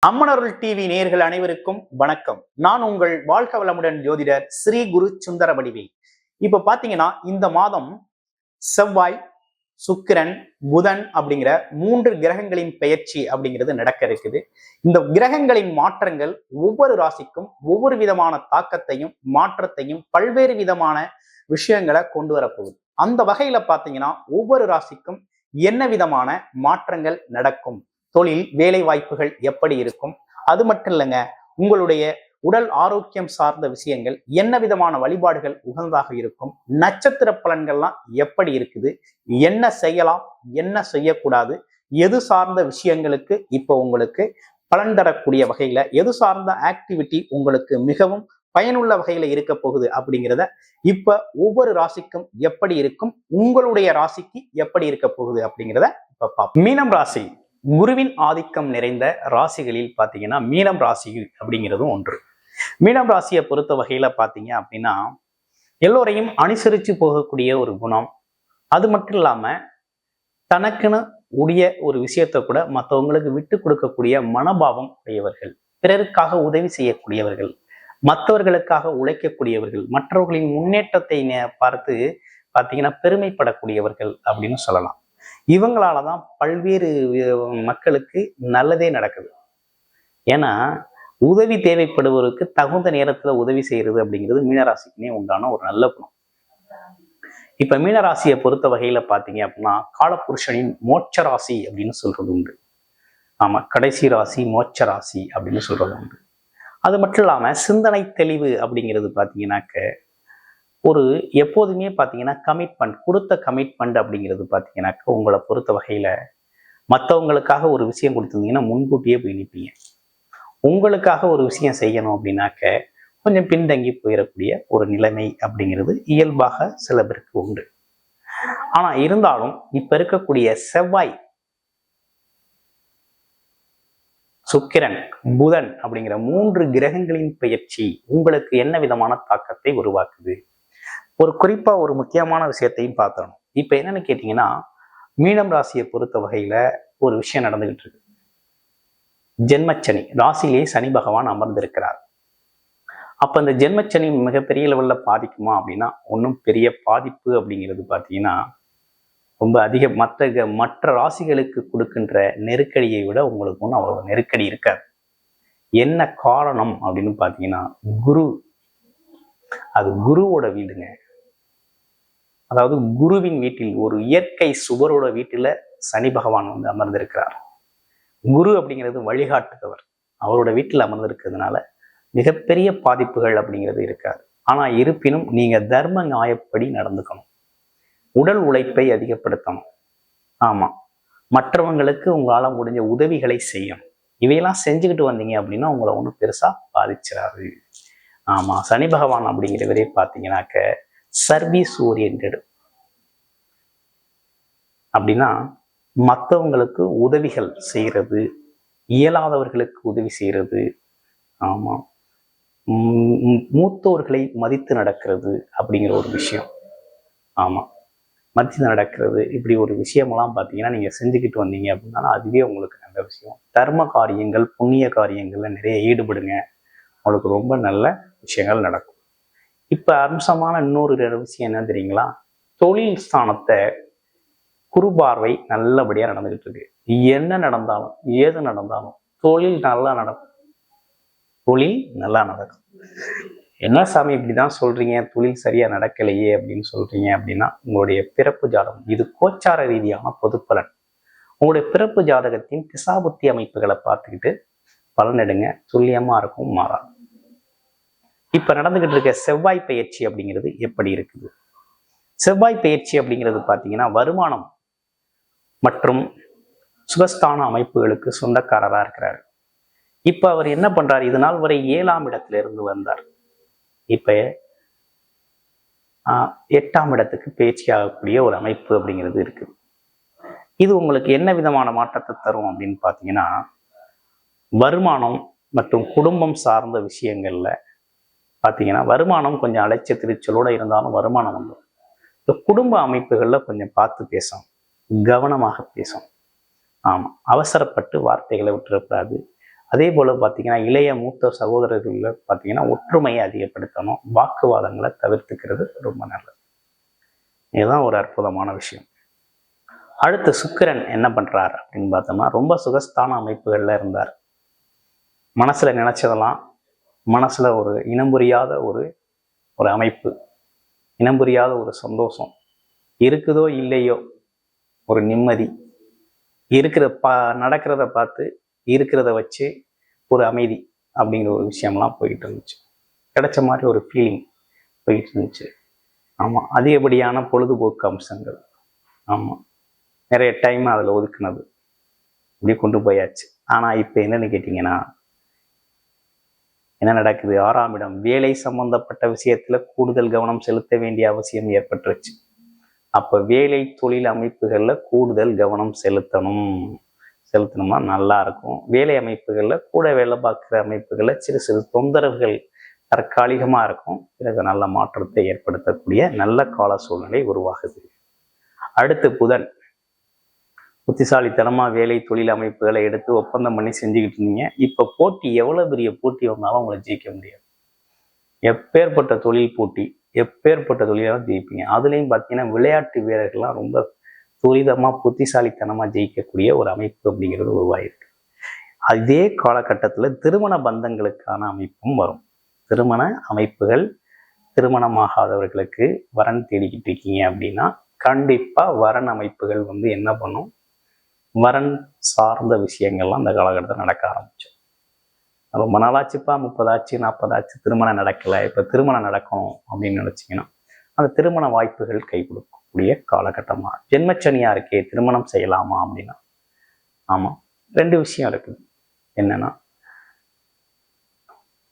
அம்மனருள் TV நேயர்கள் அனைவருக்கும் வணக்கம். நான் உங்கள் வாழ்க வளமுடன் ஜோதிடர் ஸ்ரீ குரு சுந்தர வடிவேல். இப்ப பாத்தீங்கன்னா இந்த மாதம் செவ்வாய், சுக்கிரன், புதன் அப்படிங்கிற 3 கிரகங்களின் பெயர்ச்சி அப்படிங்கிறது நடக்க இருக்குது. இந்த கிரகங்களின் மாற்றங்கள் ஒவ்வொரு ராசிக்கும் ஒவ்வொரு விதமான தாக்கத்தையும் மாற்றத்தையும் பல்வேறு விதமான விஷயங்களை கொண்டு வரப்போகுது. அந்த வகையில பாத்தீங்கன்னா ஒவ்வொரு ராசிக்கும் என்ன விதமான மாற்றங்கள் நடக்கும், தொழில் வேலை வாய்ப்புகள் எப்படி இருக்கும், அது மட்டும் இல்லைங்க, உங்களுடைய உடல் ஆரோக்கியம் சார்ந்த விஷயங்கள் என்ன விதமான வழிபாடுகள் உகந்ததாக இருக்கும், நட்சத்திர பலன்கள்லாம் எப்படி இருக்குது, என்ன செய்யலாம் என்ன செய்யக்கூடாது, எது சார்ந்த விஷயங்களுக்கு இப்போ உங்களுக்கு பலன் தரக்கூடிய வகையில எது சார்ந்த ஆக்டிவிட்டி உங்களுக்கு மிகவும் பயனுள்ள வகையில இருக்க போகுது அப்படிங்கிறத இப்ப ஒவ்வொரு ராசிக்கும் எப்படி இருக்கும், உங்களுடைய ராசிக்கு எப்படி இருக்க போகுது அப்படிங்கிறத இப்ப பார்ப்போம். மீனம் ராசி குருவின் ஆதிக்கம் நிறைந்த ராசிகளில் பார்த்தீங்கன்னா மீனம் ராசி அப்படிங்கிறதும் ஒன்று. மீனம் ராசியை பொறுத்த வகையில பார்த்தீங்க அப்படின்னா எல்லோரையும் அனுசரித்து போகக்கூடிய ஒரு குணம், அது மட்டும் இல்லாம தனக்குன்னு உடைய ஒரு விஷயத்தை கூட மற்றவங்களுக்கு விட்டு கொடுக்கக்கூடிய மனோபாவம் உடையவர்கள், பிறருக்காக உதவி செய்யக்கூடியவர்கள், மற்றவர்களுக்காக உழைக்கக்கூடியவர்கள், மற்றவர்களின் முன்னேற்றத்தை பார்த்து பார்த்தீங்கன்னா பெருமைப்படக்கூடியவர்கள் அப்படின்னு சொல்லலாம். இவங்களாலதான் பல்வேறு மக்களுக்கு நல்லதே நடக்குது. ஏன்னா உதவி தேவைப்படுவதற்கு தகுந்த நேரத்துல உதவி செய்யறது அப்படிங்கிறது மீனராசிக்குனே உண்டான ஒரு நல்ல குணம். இப்ப மீனராசியை பொறுத்த வகையில பாத்தீங்க அப்படின்னா காலபுருஷனின் மோட்ச ராசி அப்படின்னு சொல்றது உண்டு. ஆமா, கடைசி ராசி மோட்ச ராசி அப்படின்னு சொல்றது உண்டு. அது மட்டும் இல்லாம சிந்தனை தெளிவு அப்படிங்கிறது பாத்தீங்கன்னாக்க ஒரு எப்போதுமே பார்த்தீங்கன்னா கமிட்மெண்ட், கொடுத்த கமிட்மெண்ட் அப்படிங்கிறது பார்த்தீங்கன்னாக்க உங்களை பொறுத்த வகையில் மற்றவங்களுக்காக ஒரு விஷயம் கொடுத்துருந்தீங்கன்னா முன்கூட்டியே போய் நிற்பீங்க. உங்களுக்காக ஒரு விஷயம் செய்யணும் அப்படின்னாக்க கொஞ்சம் பின்தங்கி போயிடக்கூடிய ஒரு நிலைமை அப்படிங்கிறது இயல்பாக சில பேருக்கு உண்டு. ஆனால் இருந்தாலும் இப்போ இருக்கக்கூடிய செவ்வாய், சுக்கிரன், புதன் அப்படிங்கிற 3 கிரகங்களின் பெயர்ச்சி உங்களுக்கு என்ன விதமான தாக்கத்தை உருவாக்குது, ஒரு குறிப்பா ஒரு முக்கியமான விஷயத்தையும் பார்த்தணும். இப்ப என்னன்னு கேட்டீங்கன்னா மீனம் ராசியை பொறுத்த வகையில ஒரு விஷயம் நடந்துகிட்டு இருக்கு. ஜென்மச்சனி ராசியிலேயே சனி பகவான் அமர்ந்திருக்கிறார். அப்ப இந்த ஜென்மச்சனி மிகப்பெரிய லெவல்ல பாதிக்குமா அப்படின்னா ஒன்றும் பெரிய பாதிப்பு அப்படிங்கிறது பார்த்தீங்கன்னா ரொம்ப அதிக மற்ற ராசிகளுக்கு கொடுக்கின்ற நெருக்கடியை விட உங்களுக்கு ஒன்றும் அவ்வளவு நெருக்கடி இருக்காது. என்ன காரணம் அப்படின்னு பார்த்தீங்கன்னா குரு, அது குருவோட வீடுங்க. அதாவது குருவின் வீட்டில் ஒரு இயற்கை சுவரோட வீட்டில சனி பகவான் அமர்ந்திருக்கிறார். குரு அப்படிங்கிறது வழிகாட்டுதவர், அவரோட வீட்டில் அமர்ந்திருக்கிறதுனால மிகப்பெரிய பாதிப்புகள் அப்படிங்கிறது இருக்காது. ஆனா இருப்பினும் நீங்க தர்ம நியாயப்படி நடந்துக்கணும், உடல் உழைப்பை அதிகப்படுத்தணும். ஆமா, மற்றவங்களுக்கு உங்களால முடிஞ்ச உதவிகளை செய்யணும். இவையெல்லாம் செஞ்சுக்கிட்டு வந்தீங்க அப்படின்னா உங்களை ஒன்றும் பெருசா பாதிச்சிடாது. ஆமா, சனி பகவான் அப்படிங்கிறவரே பார்த்தீங்கன்னாக்க சர்வீஸ் ஓரியன்டட் அப்படின்னா மற்றவங்களுக்கு உதவிகள் செய்யறது, இயலாதவர்களுக்கு உதவி செய்யறது, ஆமா, மூத்தோர்களை மதித்து நடக்கிறது அப்படிங்கிற ஒரு விஷயம். ஆமா, மதித்து நடக்கிறது, இப்படி ஒரு விஷயமெல்லாம் பார்த்தீங்கன்னா நீங்க செஞ்சுக்கிட்டு வந்தீங்க அப்படின்னா அதுவே உங்களுக்கு நல்ல விஷயம். தர்ம காரியங்கள் புண்ணிய காரியங்கள்ல நிறைய ஈடுபடுங்க, உங்களுக்கு ரொம்ப நல்ல விஷயங்கள் நடக்கும். இப்ப அம்சமான இன்னொரு விஷயம் என்ன தெரியுங்களா, தொழில் ஸ்தானத்தை குரு பார்வை நல்லபடியா நடந்துகிட்டு இருக்கு. என்ன நடந்தாலும் ஏது நடந்தாலும் தொழில் நல்லா நடக்கும், தொழில் நல்லா நடக்கும். என்ன சாமி இப்படிதான் சொல்றீங்க, தொழில் சரியா நடக்கலையே அப்படின்னு சொல்றீங்க அப்படின்னா உங்களுடைய பிறப்பு ஜாதகம், இது கோச்சார ரீதியான பொது பலன். உங்களுடைய பிறப்பு ஜாதகத்தின் திசாபுத்தி அமைப்புகளை பார்த்துக்கிட்டு பலனிடுங்க, துல்லியமா இருக்கும், மாறாது. இப்ப நடந்துகிட்டு இருக்க செவ்வாய் பயிற்சி அப்படிங்கிறது எப்படி இருக்குது? செவ்வாய் பயிற்சி அப்படிங்கிறது பார்த்தீங்கன்னா வருமானம் மற்றும் சுகஸ்தான அமைப்புகளுக்கு சொந்தக்காரரா இருக்கிறார். இப்ப அவர் என்ன பண்றாரு, இது நாள் வரை 7ஆம் இடத்துல இருந்து வந்தார், இப்ப 8ஆம் இடத்துக்கு பயிற்சி ஆகக்கூடிய ஒரு அமைப்பு அப்படிங்கிறது இருக்கு. இது உங்களுக்கு என்ன விதமான மாற்றத்தை தரும் அப்படின்னு பார்த்தீங்கன்னா வருமானம் மற்றும் குடும்பம் சார்ந்த விஷயங்கள்ல பார்த்தீங்கன்னா வருமானம் கொஞ்சம் அலைச்ச திருச்சலோட இருந்தாலும் வருமானம் வந்துடும். இந்த குடும்ப அமைப்புகள்ல கொஞ்சம் பார்த்து பேசும், கவனமாக பேசும். ஆமா, அவசரப்பட்டு வார்த்தைகளை விட்டுறக்கூடாது. அதே போல் பார்த்தீங்கன்னா இளைய மூத்த சகோதரர்களில் பார்த்தீங்கன்னா ஒற்றுமையை அதிகப்படுத்தணும், வாக்குவாதங்களை தவிர்த்துக்கிறது ரொம்ப நல்லது. இதுதான் ஒரு அற்புதமான விஷயம். அடுத்து சுக்கிரன் என்ன பண்றார் அப்படின்னு பார்த்தோம்னா, ரொம்ப சுகஸ்தான அமைப்புகள்ல இருந்தார். மனசுல நினைச்சதெல்லாம், மனசுல ஒரு இனம் புரியாத ஒரு அமைப்பு, இனம் புரியாத ஒரு சந்தோஷம், இருக்குதோ இல்லையோ ஒரு நிம்மதி, இருக்கிற நடக்கிறத பார்த்து இருக்கிறத வச்சு ஒரு அமைதி அப்படிங்கிற ஒரு விஷயம்லாம் போயிட்டு இருந்துச்சு. கிடைச்ச மாதிரி ஒரு ஃபீலிங் போயிட்டு இருந்துச்சு. ஆமாம், அதிகப்படியான பொழுதுபோக்கு அம்சங்கள், ஆமாம், நிறைய டைம் அதில் ஒதுக்குனது இப்படி கொண்டு போயாச்சு. ஆனால் இப்போ என்னன்னு கேட்டிங்கன்னா, என்ன நடக்குது? 6ஆம் இடம் வேலை சம்பந்தப்பட்ட விஷயத்துல கூடுதல் கவனம் செலுத்த வேண்டிய அவசியம் ஏற்பட்டுருச்சு. அப்ப வேலை தொழில் அமைப்புகள்ல கூடுதல் கவனம் செலுத்தணுமா நல்லா இருக்கும். வேலை அமைப்புகள்ல கூட வேலை பார்க்குற அமைப்புகள்ல சிறு சிறு தொந்தரவுகள் தற்காலிகமா இருக்கும், பிறகு நல்ல மாற்றத்தை ஏற்படுத்தக்கூடிய நல்ல கால சூழ்நிலை உருவாகுது. அடுத்து புதன். புத்திசாலித்தனமா வேலை தொழில் அமைப்புகளை எடுத்து ஒப்பந்தம் பண்ணி செஞ்சுக்கிட்டு இருந்தீங்க. இப்ப போட்டி, எவ்வளவு பெரிய போட்டி வந்தாலும் உங்களை ஜெயிக்க முடியாது. எப்பேற்பட்ட தொழில் போட்டி, எப்பேற்பட்ட தொழிலாலும் ஜெயிப்பீங்க. அதுலேயும் பார்த்தீங்கன்னா விளையாட்டு வீரர்கள்லாம் ரொம்ப துரிதமா புத்திசாலித்தனமா ஜெயிக்கக்கூடிய ஒரு அமைப்பு அப்படிங்கிறது உருவாயிருக்கு. அதே காலகட்டத்தில் திருமண பந்தங்களுக்கான அமைப்பும் வரும். திருமண அமைப்புகள், திருமணமாகாதவர்களுக்கு வரன் தேடிக்கிட்டு இருக்கீங்க அப்படின்னா கண்டிப்பா வரன் அமைப்புகள் என்ன பண்ணும், வரன் சார்ந்த விஷயங்கள்லாம் அந்த காலகட்டத்தில் நடக்க ஆரம்பிச்சோம். ரொம்ப நாளாச்சுப்பா, 30 ஆச்சு 40 ஆச்சு திருமணம் நடக்கலை, இப்போ திருமணம் நடக்கும் அப்படின்னு நினச்சிங்கன்னா அந்த திருமண வாய்ப்புகள் கை கொடுக்கக்கூடிய காலகட்டமா. ஜென்மச்சனியா இருக்கே, திருமணம் செய்யலாமா அப்படின்னா ஆமாம், 2 விஷயம் இருக்குது. என்னன்னா,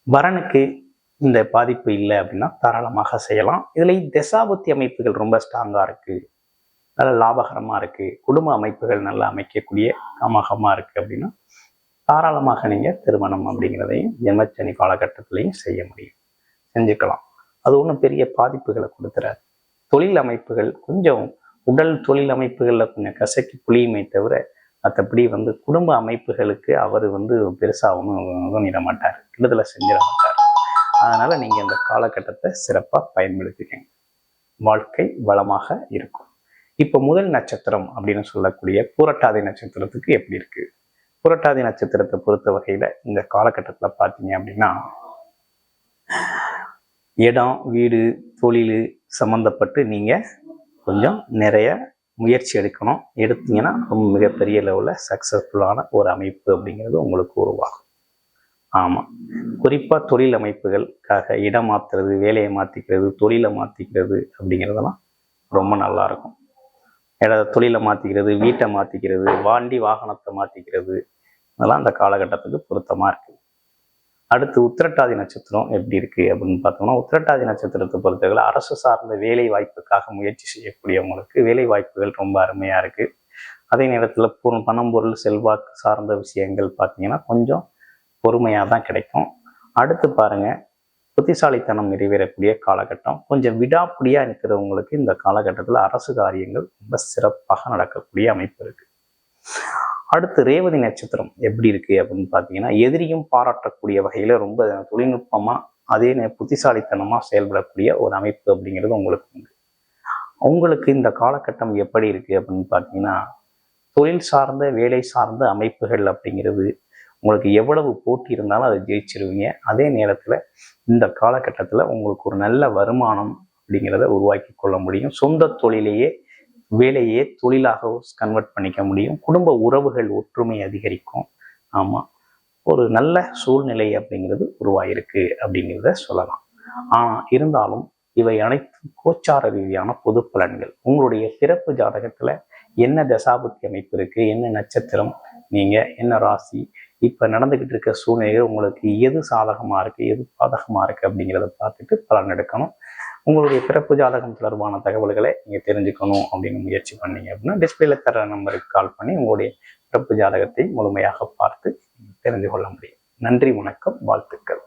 வரனுக்கு இந்த பாதிப்பு இல்லை அப்படின்னா தாராளமாக செய்யலாம். இதுலேயும் தசாபுத்தி அமைப்புகள் ரொம்ப ஸ்ட்ராங்காக இருக்கு, நல்ல லாபகரமாக இருக்கு, குடும்ப அமைப்புகள் நல்லா அமைக்கக்கூடிய அமகமாக இருக்கு அப்படின்னா தாராளமாக நீங்கள் திருமணம் அப்படிங்கிறதையும் ஜென்மச்சனி காலகட்டத்திலையும் செய்ய முடியும், செஞ்சுக்கலாம். அது ஒன்றும் பெரிய பாதிப்புகளை கொடுத்துறாரு. தொழில் அமைப்புகள் கொஞ்சம் உடல் தொழில் அமைப்புகளில் கொஞ்சம் கசக்கி புளியுமே தவிர மற்றபடி குடும்ப அமைப்புகளுக்கு அவர் பெருசாக ஒன்றும் இட மாட்டார், விடுதலை செஞ்சிட மாட்டார். அதனால் நீங்கள் இந்த காலகட்டத்தை சிறப்பாக பயன்படுத்திக்கங்க, வாழ்க்கை வளமாக இருக்கும். இப்போ முதல் நட்சத்திரம் அப்படின்னு சொல்லக்கூடிய பூரட்டாதி நட்சத்திரத்துக்கு எப்படி இருக்கு? புரட்டாதி நட்சத்திரத்தை பொறுத்த வகையில இந்த காலகட்டத்தில் பார்த்தீங்க அப்படின்னா, இடம் வீடு தொழில் சம்மந்தப்பட்டு நீங்கள் கொஞ்சம் நிறைய முயற்சி எடுத்தீங்கன்னா ரொம்ப மிகப்பெரிய லெவலில் சக்ஸஸ்ஃபுல்லான ஒரு அமைப்பு அப்படிங்கிறது உங்களுக்கு உருவாகும். ஆமாம், குறிப்பாக தொழில் அமைப்புகளுக்காக இடம் மாற்றுறது, வேலையை மாற்றிக்கிறது, தொழிலை மாற்றிக்கிறது அப்படிங்கிறதெல்லாம் ரொம்ப நல்லாயிருக்கும். தொழிலை மாற்றிக்கிறது, வீட்டை மாற்றிக்கிறது, வண்டி வாகனத்தை மாற்றிக்கிறது, அதெல்லாம் அந்த காலகட்டத்துக்கு பொருத்தமாக இருக்குது. அடுத்து உத்திரட்டாதி நட்சத்திரம் எப்படி இருக்குது அப்படின்னு பார்த்தோம்னா, உத்திரட்டாதி நட்சத்திரத்தை பொறுத்தவரை அரசு சார்ந்த வேலை வாய்ப்புக்காக முயற்சி செய்யக்கூடியவங்களுக்கு வேலை வாய்ப்புகள் ரொம்ப அருமையாக இருக்குது. அதே நேரத்தில் பணம் பொருள் செல்வாக்கு சார்ந்த விஷயங்கள் பார்த்தீங்கன்னா கொஞ்சம் பொறுமையாக தான் கிடைக்கும். அடுத்து பாருங்கள், புத்திசாலித்தனம் நிறைவேறக்கூடிய காலகட்டம். கொஞ்சம் விடாப்பிடியாக இருக்கிறவங்களுக்கு இந்த காலகட்டத்தில் அரசு காரியங்கள் ரொம்ப சிறப்பாக நடக்கக்கூடிய அமைப்பு இருக்குது. அடுத்து ரேவதி நட்சத்திரம் எப்படி இருக்கு அப்படின்னு பார்த்தீங்கன்னா, எதிரியும் பாராட்டக்கூடிய வகையில் ரொம்ப தொழில்நுட்பமாக அதே புத்திசாலித்தனமாக செயல்படக்கூடிய ஒரு அமைப்பு அப்படிங்கிறது உங்களுக்கு உண்டு. உங்களுக்கு இந்த காலகட்டம் எப்படி இருக்கு அப்படின்னு பார்த்தீங்கன்னா, தொழில் சார்ந்த வேலை சார்ந்த அமைப்புகள் அப்படிங்கிறது உங்களுக்கு எவ்வளவு போட்டி இருந்தாலும் அதை ஜெயிச்சிருவீங்க. அதே நேரத்தில் இந்த காலகட்டத்தில் உங்களுக்கு ஒரு நல்ல வருமானம் அப்படிங்கிறத உருவாக்கி கொள்ள முடியும். சொந்த தொழிலையே வேலையே தொழிலாக கன்வெர்ட் பண்ணிக்க முடியும். குடும்ப உறவுகள் ஒற்றுமை அதிகரிக்கும். ஆமாம், ஒரு நல்ல சூழ்நிலை அப்படிங்கிறது உருவாயிருக்கு அப்படிங்கிறத சொல்லலாம். ஆனால் இருந்தாலும் இவை அனைத்தும் கோச்சார ரீதியான பொது பலன்கள். உங்களுடைய பிறப்பு ஜாதகத்தில் என்ன தசாபுத்தி அமைப்பு இருக்குது, என்ன நட்சத்திரம், நீங்கள் என்ன ராசி, இப்போ நடந்துக்கிட்டு இருக்க சூழ்நிலையில் உங்களுக்கு எது சாதகமாக இருக்குது, எது பாதகமாக இருக்குது அப்படிங்கிறத பார்த்துட்டு பலன் எடுக்கணும். உங்களுடைய பிறப்பு ஜாதகம் தொடர்பான தகவல்களை நீங்கள் தெரிஞ்சுக்கணும் அப்படின்னு முயற்சி பண்ணீங்க அப்படின்னா டிஸ்பிளேல தர நம்பருக்கு கால் பண்ணி உங்களுடைய பிறப்பு ஜாதகத்தை முழுமையாக பார்த்து தெரிந்து கொள்ள முடியும். நன்றி, வணக்கம், வாழ்த்துக்கள்.